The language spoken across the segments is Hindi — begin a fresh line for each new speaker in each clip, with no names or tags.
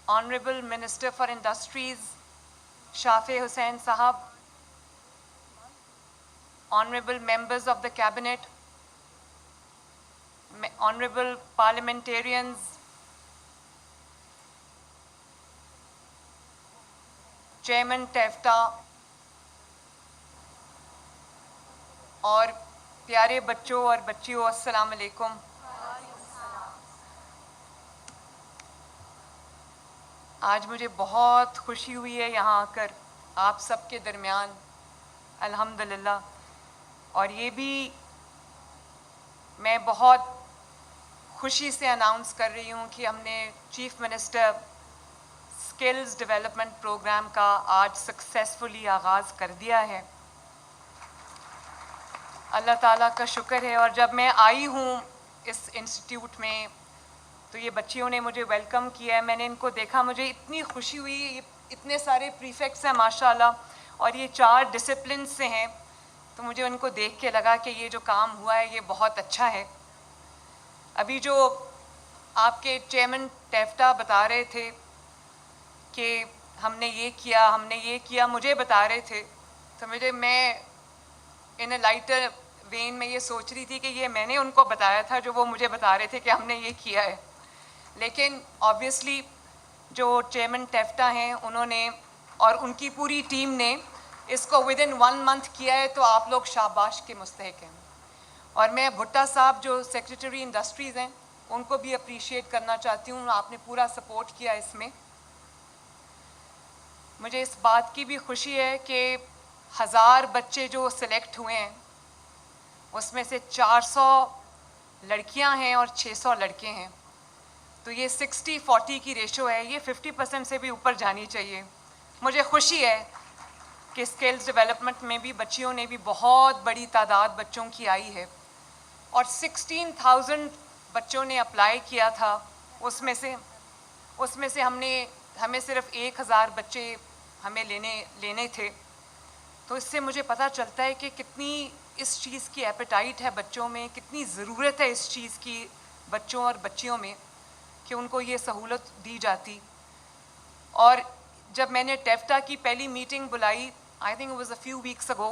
Honorable Minister for Industries, Shafee Hussain Sahab, Honorable Members of the Cabinet, Honorable Parliamentarians, Chairman TEFTA और प्यारे बच्चों और बच्चियों, अस्सलाम वालेकुम। आज मुझे बहुत खुशी हुई है यहाँ आकर आप सबके दरमियान, अल्हम्दुलिल्लाह। और ये भी मैं बहुत खुशी से अनाउंस कर रही हूँ कि हमने chief minister skills development programme का आज सक्सेसफुली आगाज़ कर दिया है। अल्लाह ताला का शुक्र है। और जब मैं आई हूँ इस इंस्टीट्यूट में तो ये बच्चियों ने मुझे वेलकम किया है, मैंने इनको देखा, मुझे इतनी खुशी हुई। ये इतने सारे प्रीफेक्ट्स हैं माशाल्लाह, और ये 4 डिसिप्लिन से हैं, तो मुझे उनको देख के लगा कि ये जो काम हुआ है ये बहुत अच्छा है। अभी जो आपके चेयरमैन टेफ्टा बता रहे थे कि हमने ये किया, मुझे बता रहे थे, तो मैं इन अ लाइटर वेन में ये सोच रही थी कि ये मैंने उनको बताया था जो वो मुझे बता रहे थे कि हमने ये किया है। लेकिन ऑब्वियसली जो चेयरमैन टेफ्टा हैं उन्होंने और उनकी पूरी टीम ने इसको विदिन 1 मंथ किया है, तो आप लोग शाबाश के मुस्तहिक हैं। और मैं भुट्टा साहब जो सेक्रेटरी इंडस्ट्रीज़ हैं उनको भी अप्रिशिएट करना चाहती हूँ, आपने पूरा सपोर्ट किया इसमें। मुझे इस बात की भी खुशी है कि 1000 बच्चे जो सिलेक्ट हुए हैं उसमें से 400 लड़कियां हैं और 600 लड़के हैं, तो ये 60-40 की रेशो है, ये 50% से भी ऊपर जानी चाहिए। मुझे खुशी है कि स्किल्स डेवलपमेंट में भी बच्चियों ने भी बहुत बड़ी तादाद बच्चों की आई है, और 16,000 बच्चों ने अप्लाई किया था। उसमें से हमें सिर्फ 1000 बच्चे हमें लेने थे। तो इससे मुझे पता चलता है कि कितनी इस चीज़ की एपेटाइट है बच्चों में, कितनी ज़रूरत है इस चीज़ की बच्चों और बच्चियों में कि उनको ये सहूलत दी जाती। और जब मैंने टेफ्टा की पहली मीटिंग बुलाई, I think it was a few weeks ago,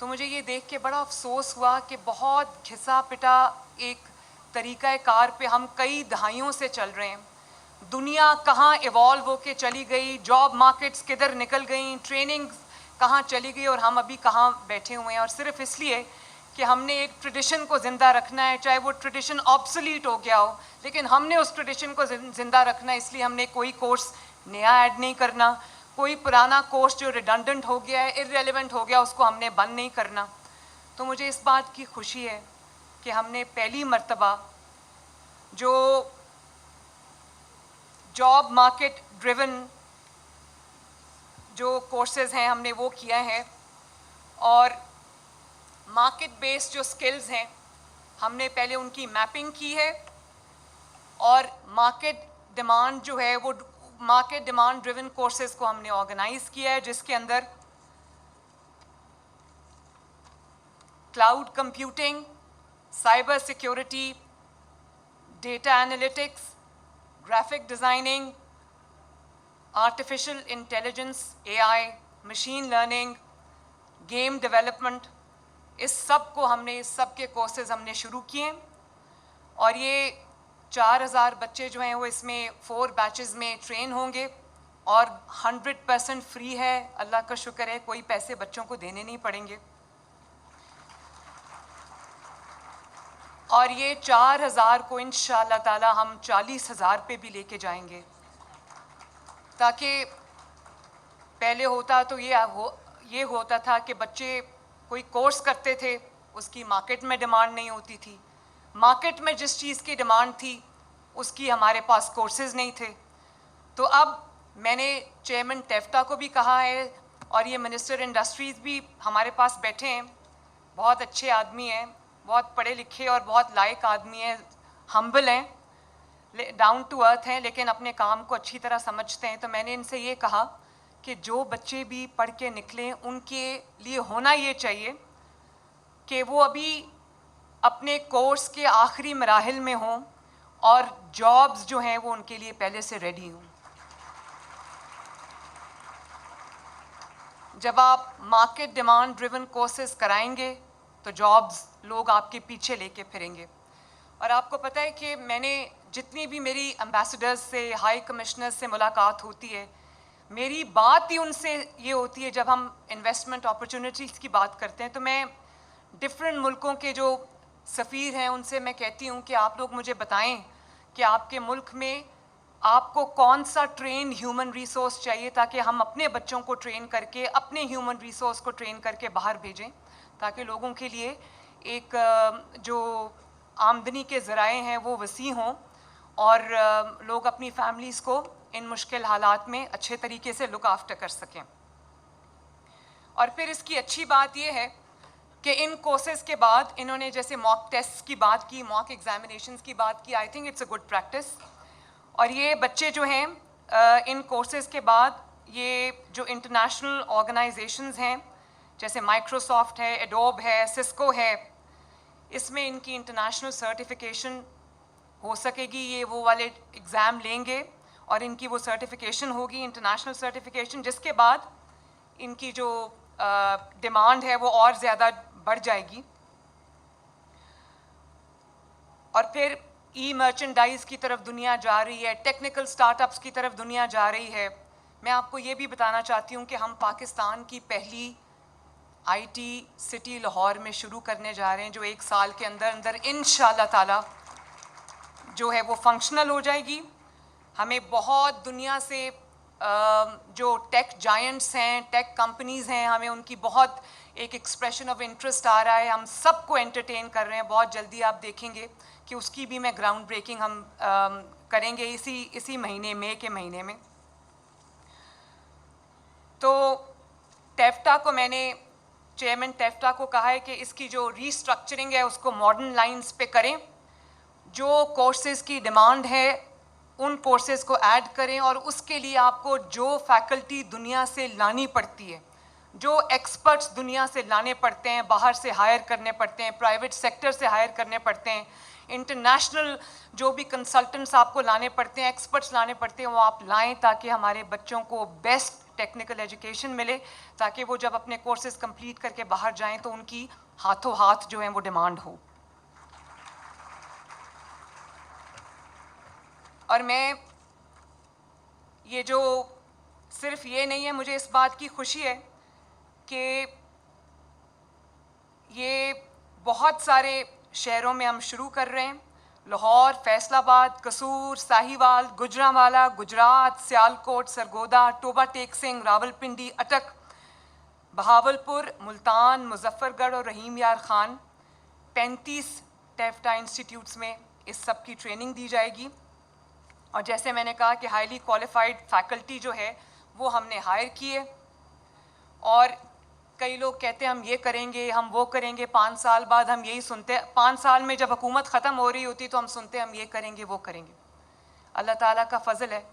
तो मुझे ये देख के बड़ा अफसोस हुआ कि बहुत घिसा पिटा एक तरीक़ा कार पे हम कई दहाइयों से चल रहे हैं। दुनिया कहाँ इवॉल्व होके चली गई, जॉब मार्केट्स किधर निकल गई, ट्रेनिंग कहाँ चली गई, और हम अभी कहाँ बैठे हुए हैं। और सिर्फ इसलिए कि हमने एक ट्रेडिशन को ज़िंदा रखना है, चाहे वो ट्रेडिशन ऑब्सोलीट हो गया हो, लेकिन हमने उस ट्रेडिशन को ज़िंदा रखना है, इसलिए हमने कोई कोर्स नया ऐड नहीं करना, कोई पुराना कोर्स जो रिडंडेंट हो गया है, इररेलेवेंट हो गया, उसको हमने बंद नहीं करना। तो मुझे इस बात की खुशी है कि हमने पहली मर्तबा जो जॉब मार्केट ड्रिवन जो कोर्सेज़ हैं हमने वो किया है, और मार्केट बेस्ड जो स्किल्स हैं हमने पहले उनकी मैपिंग की है, और मार्केट डिमांड जो है वो मार्केट डिमांड ड्रिवन कोर्सेज़ को हमने ऑर्गेनाइज़ किया है, जिसके अंदर cloud computing, cyber security, data analytics, graphic designing, artificial intelligence AI, machine learning, game development, इस सब के कोर्सेज़ हमने शुरू किए। और ये 4000 बच्चे जो हैं वो इसमें 4 बैचेस में ट्रेन होंगे, और 100% फ्री है, अल्लाह का शुक्र है, कोई पैसे बच्चों को देने नहीं पड़ेंगे। और ये 4000 को इंशाअल्लाह ताला हम 40,000 पे भी लेके जाएंगे, ताकि पहले होता तो ये होता था कि बच्चे कोई कोर्स करते थे, उसकी मार्केट में डिमांड नहीं होती थी, मार्केट में जिस चीज़ की डिमांड थी उसकी हमारे पास कोर्सेज़ नहीं थे। तो अब मैंने चेयरमैन टेफ्टा को भी कहा है, और ये मिनिस्टर इंडस्ट्रीज़ भी हमारे पास बैठे हैं, बहुत अच्छे आदमी हैं, बहुत पढ़े लिखे और बहुत लायक आदमी हैं, हम्बल हैं, डाउन टू अर्थ हैं, लेकिन अपने काम को अच्छी तरह समझते हैं। तो मैंने इनसे ये कहा कि जो बच्चे भी पढ़ के निकलें उनके लिए होना ये चाहिए कि वो अभी अपने कोर्स के आखिरी मराहिल में हों, और जॉब्स जो हैं वो उनके लिए पहले से रेडी हों। जब आप मार्केट डिमांड ड्रिवन कोर्सेज कराएंगे तो जॉब्स लोग आपके पीछे लेके फिरेंगे। और आपको पता है कि मैंने जितनी भी मेरी एम्बेसडर्स से, हाई कमिश्नर्स से मुलाकात होती है, मेरी बात ही उनसे ये होती है, जब हम इन्वेस्टमेंट अपॉर्चुनिटीज़ की बात करते हैं तो मैं डिफरेंट मुल्कों के जो सफ़ीर हैं उनसे मैं कहती हूँ कि आप लोग मुझे बताएं कि आपके मुल्क में आपको कौन सा ट्रेन ह्यूमन रिसोर्स चाहिए ताकि हम अपने बच्चों को ट्रेन करके, अपने ह्यूमन रिसोर्स को ट्रेन करके बाहर भेजें, ताकि लोगों के लिए एक जो आमदनी के ज़राए हैं वो वसी हों और लोग अपनी फैमिलीज़ को इन मुश्किल हालात में अच्छे तरीके से लुक आफ्टर कर सकें। और फिर इसकी अच्छी बात ये है कि इन कोर्सेज़ के बाद इन्होंने जैसे मॉक टेस्ट की बात की, मॉक एग्जामिनेशंस की बात की, I think it's a good practice. और ये बच्चे जो हैं इन कोर्सेज़ के बाद ये जो इंटरनेशनल ऑर्गेनाइजेशंस हैं जैसे माइक्रोसॉफ्ट है, एडोब है, सिस्को है, इसमें इनकी इंटरनेशनल सर्टिफिकेशन हो सकेगी। ये वो वाले एग्ज़ाम लेंगे और इनकी वो सर्टिफिकेशन होगी, इंटरनेशनल सर्टिफिकेशन, जिसके बाद इनकी जो डिमांड है वो और ज़्यादा बढ़ जाएगी। और फिर ई मर्चेंडाइज़ की तरफ दुनिया जा रही है, टेक्निकल स्टार्टअप्स की तरफ दुनिया जा रही है। मैं आपको ये भी बताना चाहती हूँ कि हम पाकिस्तान की पहली आईटी सिटी लाहौर में शुरू करने जा रहे हैं, जो 1 साल के अंदर अंदर इंशाअल्लाह ताला जो है वो फंक्शनल हो जाएगी। हमें बहुत दुनिया से जो टेक जायंट्स हैं, टेक कंपनीज़ हैं, हमें उनकी बहुत एक एक्सप्रेशन ऑफ इंटरेस्ट आ रहा है। हम सबको एंटरटेन कर रहे हैं। बहुत जल्दी आप देखेंगे कि उसकी भी मैं ग्राउंड ब्रेकिंग हम करेंगे इसी महीने, मई के महीने में। तो टेफ्टा को मैंने, चेयरमैन टेफ्टा को कहा है कि इसकी जो रीस्ट्रक्चरिंग है उसको मॉडर्न लाइंस पे करें, जो कोर्सेज़ की डिमांड है उन कोर्सेज़ को ऐड करें, और उसके लिए आपको जो फैकल्टी दुनिया से लानी पड़ती है, जो एक्सपर्ट्स दुनिया से लाने पड़ते हैं, बाहर से हायर करने पड़ते हैं, प्राइवेट सेक्टर से हायर करने पड़ते हैं, इंटरनेशनल जो भी कंसल्टेंट्स आपको लाने पड़ते हैं, एक्सपर्ट्स लाने पड़ते हैं, वो आप लाएं ताकि हमारे बच्चों को बेस्ट टेक्निकल एजुकेशन मिले, ताकि वो जब अपने कोर्सेज़ कंप्लीट करके बाहर जाएं तो उनकी हाथों हाथ जो है वो डिमांड हो। और मैं ये जो सिर्फ ये नहीं है, मुझे इस बात की खुशी है कि ये बहुत सारे शहरों में हम शुरू कर रहे हैं। लाहौर, फैसलाबाद, कसूर, साहिवाल, गुजरांवाला, गुजरात, सियालकोट, सरगोदा, टोबा टेक सिंह, रावलपिंडी, अटक, बहावलपुर, मुल्तान, मुजफ्फरगढ़ और रहीम यार खान, 35 टेफ्टा इंस्टीट्यूट्स में इस सब की ट्रेनिंग दी जाएगी। और जैसे मैंने कहा कि हाईली क्वालिफाइड फैकल्टी जो है वो हमने हायर किए। और कई लोग कहते हैं हम ये करेंगे, हम वो करेंगे, 5 साल बाद हम यही सुनते हैं। 5 साल में जब हुकूमत ख़त्म हो रही होती तो हम सुनते हैं हम ये करेंगे, वो करेंगे। अल्लाह ताला का फ़ज़ल है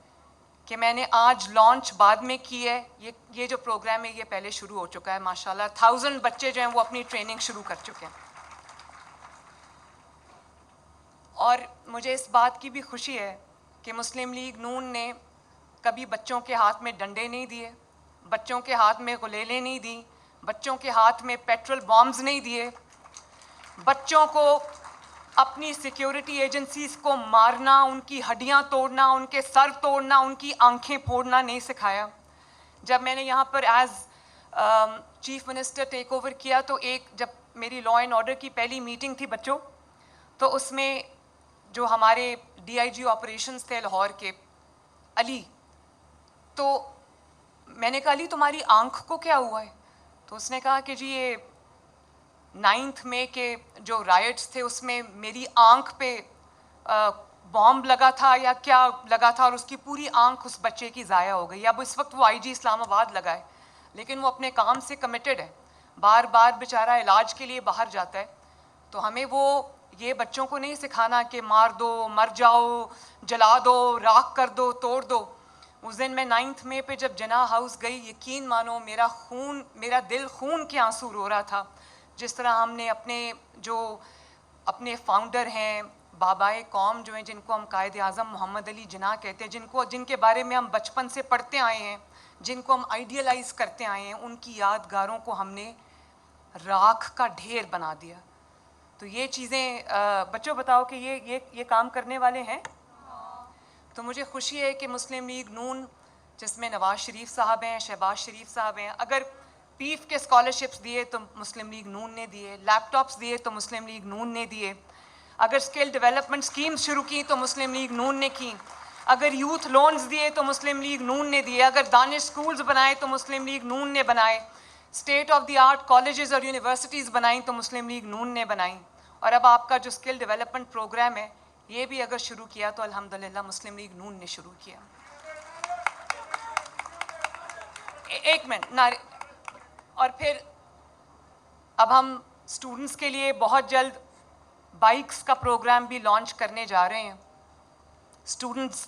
कि मैंने आज लॉन्च बाद में की है। ये जो प्रोग्राम है ये पहले शुरू हो चुका है माशाल्लाह। 1000 बच्चे जो हैं वो अपनी ट्रेनिंग शुरू कर चुके हैं। और मुझे इस बात की भी खुशी है कि मुस्लिम लीग नून ने कभी बच्चों के हाथ में डंडे नहीं दिए, बच्चों के हाथ में गुलेलें नहीं दी, बच्चों के हाथ में पेट्रोल बॉम्ब्स नहीं दिए, बच्चों को अपनी सिक्योरिटी एजेंसीज़ को मारना, उनकी हड्डियां तोड़ना, उनके सर तोड़ना, उनकी आंखें फोड़ना नहीं सिखाया। जब मैंने यहाँ पर as chief minister take over किया तो जब मेरी लॉ एंड ऑर्डर की पहली मीटिंग थी बच्चों, तो उसमें जो हमारे DIG ऑपरेशंस थे लाहौर के, अली, तो मैंने कहा अली तुम्हारी आंख को क्या हुआ है? तो उसने कहा कि जी ये 9 मई के जो राइट्स थे उसमें मेरी आंख पे बॉम्ब लगा था या क्या लगा था और उसकी पूरी आंख उस बच्चे की ज़ाया हो गई। अब इस वक्त वो IG इस्लामाबाद लगा है, लेकिन वो अपने काम से कमिटेड है, बार बार बेचारा इलाज के लिए बाहर जाता है। तो हमें वो ये बच्चों को नहीं सिखाना कि मार दो, मर जाओ, जला दो, राख कर दो, तोड़ दो। उस दिन मैं 9 मई पे जब जना हाउस गई, यकीन मानो मेरा दिल खून के आंसू रो रहा था। जिस तरह हमने अपने फाउंडर हैं, बाबाए कौम जो हैं, जिनको हम कायद आज़म मोहम्मद अली जिन्ना कहते हैं, जिनके बारे में हम बचपन से पढ़ते आए हैं, जिनको हम आइडियलाइज़ करते आए हैं, उनकी यादगारों को हमने राख का ढेर बना दिया। तो ये चीज़ें बच्चों बताओ कि ये काम करने वाले हैं। तो मुझे खुशी है कि मुस्लिम लीग नून, जिसमें नवाज़ शरीफ साहब हैं, शहबाज शरीफ साहब हैं, अगर पीफ के स्कॉलरशिप्स दिए तो मुस्लिम लीग नून ने दिए, लैपटॉप्स दिए तो मुस्लिम लीग नून ने दिए, अगर स्किल डेवलपमेंट स्कीम्स शुरू की तो मुस्लिम लीग नून ने की, अगर यूथ लोन्स दिए तो मुस्लिम लीग नून ने दिए, अगर दानिश स्कूल्स बनाए तो मुस्लिम लीग नून ने बनाए, state of the art colleges और यूनिवर्सिटीज़ बनाई तो मुस्लिम लीग नून ने बनाई, और अब आपका जो स्किल डेवलपमेंट प्रोग्राम है ये भी अगर शुरू किया तो अल्हम्दुलिल्लाह मुस्लिम लीग नून ने शुरू किया। एक मिनट नारे, और फिर अब हम स्टूडेंट्स के लिए बहुत जल्द बाइक्स का प्रोग्राम भी लॉन्च करने जा रहे हैं। स्टूडेंट्स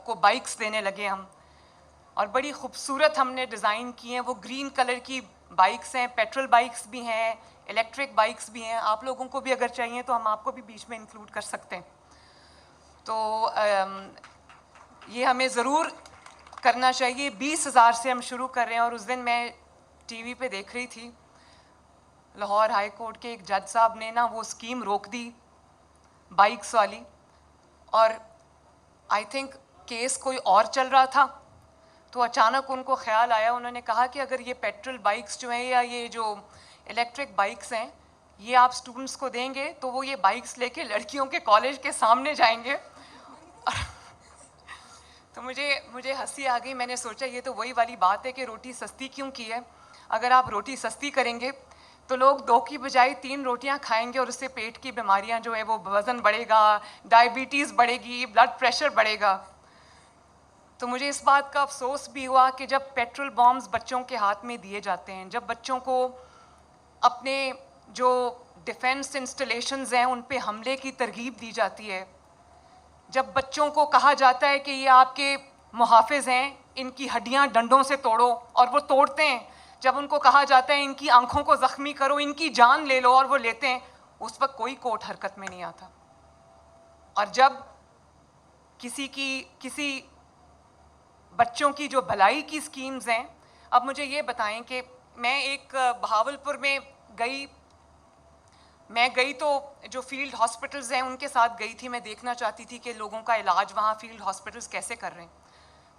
को बाइक्स देने लगे हम, और बड़ी खूबसूरत हमने डिज़ाइन की हैं। वो ग्रीन कलर की बाइक्स हैं, पेट्रोल बाइक्स भी हैं, इलेक्ट्रिक बाइक्स भी हैं। आप लोगों को भी अगर चाहिए तो हम आपको भी बीच में इंक्लूड कर सकते हैं। तो ये हमें ज़रूर करना चाहिए। 20,000 से हम शुरू कर रहे हैं। और उस दिन मैं टीवी पे देख रही थी, लाहौर हाई कोर्ट के एक जज साहब ने ना वो स्कीम रोक दी बाइक्स वाली, और आई थिंक केस कोई और चल रहा था, तो अचानक उनको ख्याल आया, उन्होंने कहा कि अगर ये पेट्रोल बाइक्स जो हैं या ये जो इलेक्ट्रिक बाइक्स हैं ये आप स्टूडेंट्स को देंगे तो वो ये बाइक्स लेके लड़कियों के कॉलेज के सामने जाएंगे। तो मुझे हंसी आ गई। मैंने सोचा ये तो वही वाली बात है कि रोटी सस्ती क्यों की है। अगर आप रोटी सस्ती करेंगे तो लोग 2 की बजाय 3 रोटियां खाएंगे, और उससे पेट की बीमारियां जो है वो वज़न बढ़ेगा, डायबिटीज़ बढ़ेगी, ब्लड प्रेशर बढ़ेगा। तो मुझे इस बात का अफसोस भी हुआ कि जब पेट्रोल बॉम्ब्स बच्चों के हाथ में दिए जाते हैं, जब बच्चों को अपने जो डिफेंस इंस्टॉलेशंस हैं उन पे हमले की तरगीब दी जाती है, जब बच्चों को कहा जाता है कि ये आपके मुहाफिज हैं, इनकी हड्डियां डंडों से तोड़ो, और वो तोड़ते हैं, जब उनको कहा जाता है इनकी आंखों को ज़ख्मी करो, इनकी जान ले लो, और वो लेते हैं, उस वक्त कोई कोर्ट हरकत में नहीं आता। और जब किसी बच्चों की जो भलाई की स्कीम्स हैं, अब मुझे ये बताएं कि मैं एक बहावलपुर में गई तो जो फील्ड हॉस्पिटल्स हैं उनके साथ गई थी। मैं देखना चाहती थी कि लोगों का इलाज वहाँ फील्ड हॉस्पिटल्स कैसे कर रहे हैं।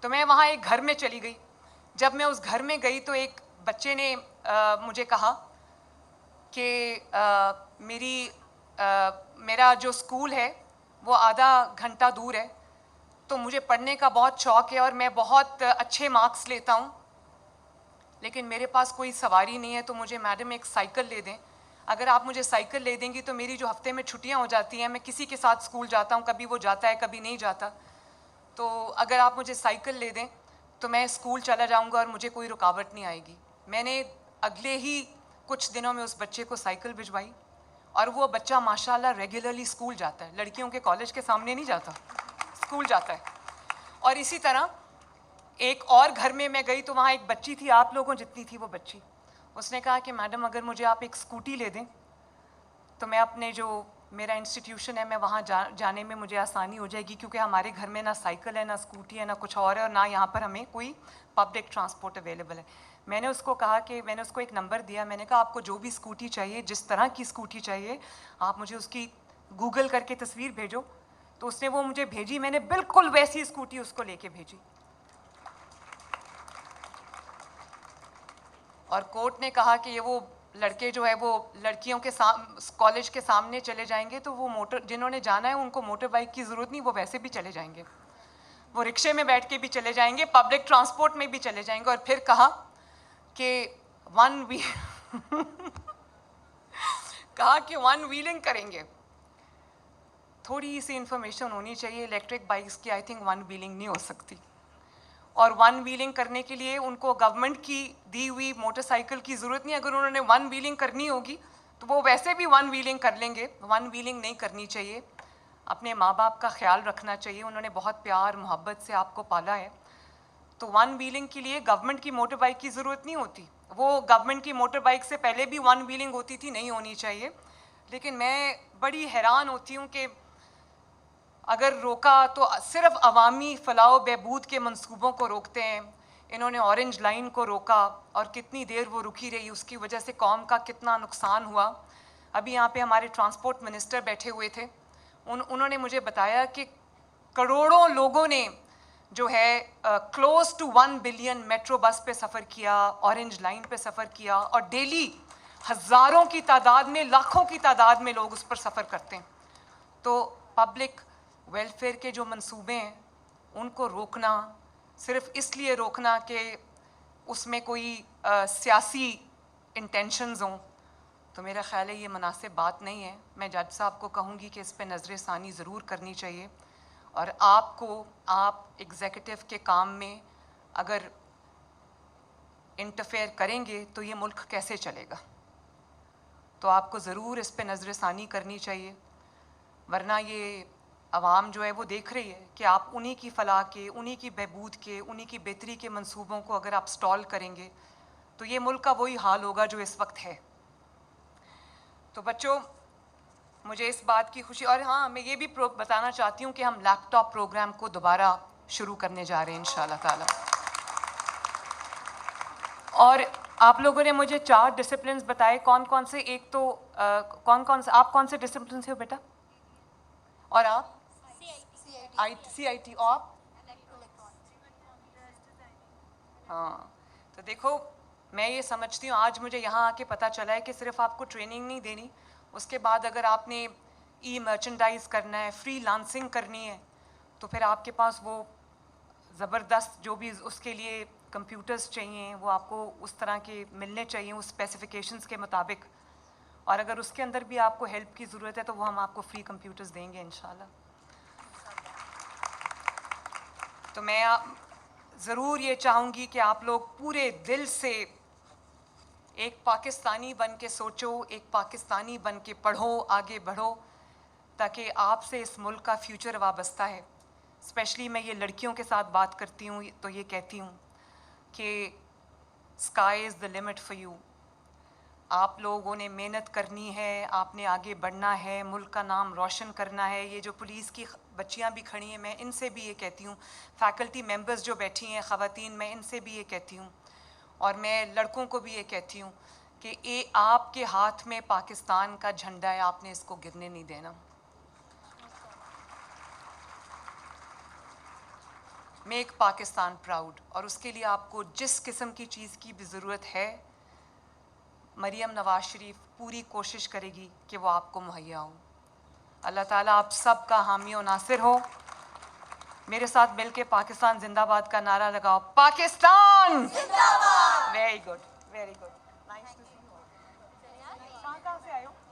तो मैं वहाँ एक घर में चली गई। जब मैं उस घर में गई तो एक बच्चे ने मुझे कहा कि मेरा जो स्कूल है वो आधा घंटा दूर है, तो मुझे पढ़ने का बहुत शौक़ है और मैं बहुत अच्छे मार्क्स लेता हूँ, लेकिन मेरे पास कोई सवारी नहीं है, तो मुझे मैडम एक साइकिल ले दें। अगर आप मुझे साइकिल ले देंगी तो मेरी जो हफ्ते में छुट्टियाँ हो जाती हैं, मैं किसी के साथ स्कूल जाता हूँ, कभी वो जाता है कभी नहीं जाता, तो अगर आप मुझे साइकिल ले दें तो मैं स्कूल चला जाऊँगा और मुझे कोई रुकावट नहीं आएगी। मैंने अगले ही कुछ दिनों में उस बच्चे को साइकिल भिजवाई, और वो बच्चा माशाल्लाह रेगुलरली स्कूल जाता है, लड़कियों के कॉलेज के सामने नहीं जाता, स्कूल जाता है। और इसी तरह एक और घर में मैं गई तो वहाँ एक बच्ची थी, आप लोगों जितनी थी वो बच्ची। उसने कहा कि मैडम अगर मुझे आप एक स्कूटी ले दें तो मैं अपने जो मेरा इंस्टीट्यूशन है मैं वहाँ जाने में मुझे आसानी हो जाएगी, क्योंकि हमारे घर में ना साइकिल है, ना स्कूटी है, ना कुछ और है, और ना यहाँ पर हमें कोई पब्लिक ट्रांसपोर्ट अवेलेबल है। मैंने उसको एक नंबर दिया, मैंने कहा आपको जो भी स्कूटी चाहिए, जिस तरह की स्कूटी चाहिए, आप मुझे उसकी गूगल करके तस्वीर भेजो। तो उसने वो मुझे भेजी, मैंने बिल्कुल वैसी स्कूटी उसको लेके भेजी। और कोर्ट ने कहा कि ये वो लड़के जो है वो लड़कियों के कॉलेज के सामने चले जाएंगे, तो वो जिन्होंने जाना है उनको मोटर बाइक की ज़रूरत नहीं, वो वैसे भी चले जाएंगे, वो रिक्शे में बैठ के भी चले जाएंगे, पब्लिक ट्रांसपोर्ट में भी चले जाएंगे। और फिर कहा कि वन व्हीलिंग करेंगे। थोड़ी सी इंफॉर्मेशन होनी चाहिए इलेक्ट्रिक बाइक्स की, आई थिंक वन व्हीलिंग नहीं हो सकती, और वन व्हीलिंग करने के लिए उनको गवर्नमेंट की दी हुई मोटरसाइकिल की ज़रूरत नहीं। अगर उन्होंने वन व्हीलिंग करनी होगी तो वो वैसे भी वन व्हीलिंग कर लेंगे। वन व्हीलिंग नहीं करनी चाहिए। अपने माँ बाप का ख्याल रखना चाहिए, उन्होंने बहुत प्यार मोहब्बत से आपको पाला है। तो वन व्हीलिंग के लिए गवर्नमेंट की मोटर बाइक की ज़रूरत नहीं होती, वो गवर्नमेंट की मोटर बाइक से पहले भी वन व्हीलिंग होती थी, नहीं होनी चाहिए। लेकिन मैं बड़ी हैरान होती हूँ कि अगर रोका तो सिर्फ अवामी फलाह बहबूद के मंसूबों को रोकते हैं। इन्होंने ऑरेंज लाइन को रोका और कितनी देर वो रुकी रही, उसकी वजह से कौम का कितना नुकसान हुआ। अभी यहाँ पे हमारे ट्रांसपोर्ट मिनिस्टर बैठे हुए थे, उन्होंने मुझे बताया कि करोड़ों लोगों ने जो है close to 1 billion metro bus पे सफ़र किया, ऑरेंज लाइन पे सफ़र किया, और डेली हज़ारों की तादाद में, लाखों की तादाद में लोग उस पर सफ़र करते हैं। तो पब्लिक वेलफेयर के जो मंसूबे हैं उनको रोकना, सिर्फ इसलिए रोकना कि उसमें कोई सियासी इंटेंशंस हों, तो मेरा ख़्याल है ये मुनासिब बात नहीं है। मैं जज साहब को कहूँगी कि इस पर नज़र षानी ज़रूर करनी चाहिए, और आप एग्जीक्यूटिव के काम में अगर इंटरफेयर करेंगे तो ये मुल्क कैसे चलेगा। तो आपको ज़रूर इस पर नज़र षानी करनी चाहिए, वरना ये आवाम जो है वो देख रही है कि आप उन्हीं की फलाह के, उन्हीं की बहबूद के, उन्हीं की बेहतरी के मंसूबों को अगर आप स्टॉल करेंगे तो ये मुल्क का वही हाल होगा जो इस वक्त है। तो बच्चों, मुझे इस बात की खुशी, और हाँ, मैं ये भी बताना चाहती हूँ कि हम लैपटॉप प्रोग्राम को दोबारा शुरू करने जा रहे हैं इंशाल्लाह ताला। और आप लोगों ने मुझे 4 डिसिप्लिन्स बताए, कौन कौन से? एक तो कौन से, आप कौन से डिसिप्लिन से हो बेटा? और आप? CIT। और हाँ, तो देखो, मैं ये समझती हूँ, आज मुझे यहाँ आके पता चला है कि सिर्फ आपको ट्रेनिंग नहीं देनी, उसके बाद अगर आपने ई मर्चेंडाइज करना है, फ्री लांसिंग करनी है, तो फिर आपके पास वो ज़बरदस्त जो भी उसके लिए कंप्यूटर्स चाहिए वो आपको उस तरह के मिलने चाहिए, उस स्पेसिफिकेशंस के मुताबिक। और अगर उसके अंदर भी आपको हेल्प की ज़रूरत है तो वो हम आपको फ्री कंप्यूटर्स देंगे इंशाल्लाह। तो मैं ज़रूर ये चाहूँगी कि आप लोग पूरे दिल से एक पाकिस्तानी बन के सोचो, एक पाकिस्तानी बन के पढ़ो, आगे बढ़ो, ताकि आपसे इस मुल्क का फ्यूचर वाबस्ता है। स्पेशली मैं ये लड़कियों के साथ बात करती हूँ तो ये कहती हूँ कि sky is the limit for you. आप लोगों ने मेहनत करनी है, आपने आगे बढ़ना है, मुल्क का नाम रोशन करना है। ये जो पुलिस की बच्चियां भी खड़ी हैं, मैं इनसे भी ये कहती हूँ, फैकल्टी मेंबर्स जो बैठी हैं ख़वातीन, मैं इनसे भी ये कहती हूँ, और मैं लड़कों को भी ये कहती हूँ कि ये आपके हाथ में पाकिस्तान का झंडा है, आपने इसको गिरने नहीं देना। मेक पाकिस्तान प्राउड, और उसके लिए आपको जिस किस्म की चीज़ की भी ज़रूरत है, मरियम नवाज शरीफ पूरी कोशिश करेगी कि वो आपको मुहैया हो। अल्लाह ताला आप सब का हामी और नासिर हो। मेरे साथ मिलके पाकिस्तान जिंदाबाद का नारा लगाओ। पाकिस्तान जिंदाबाद। Very good, very good. Nice to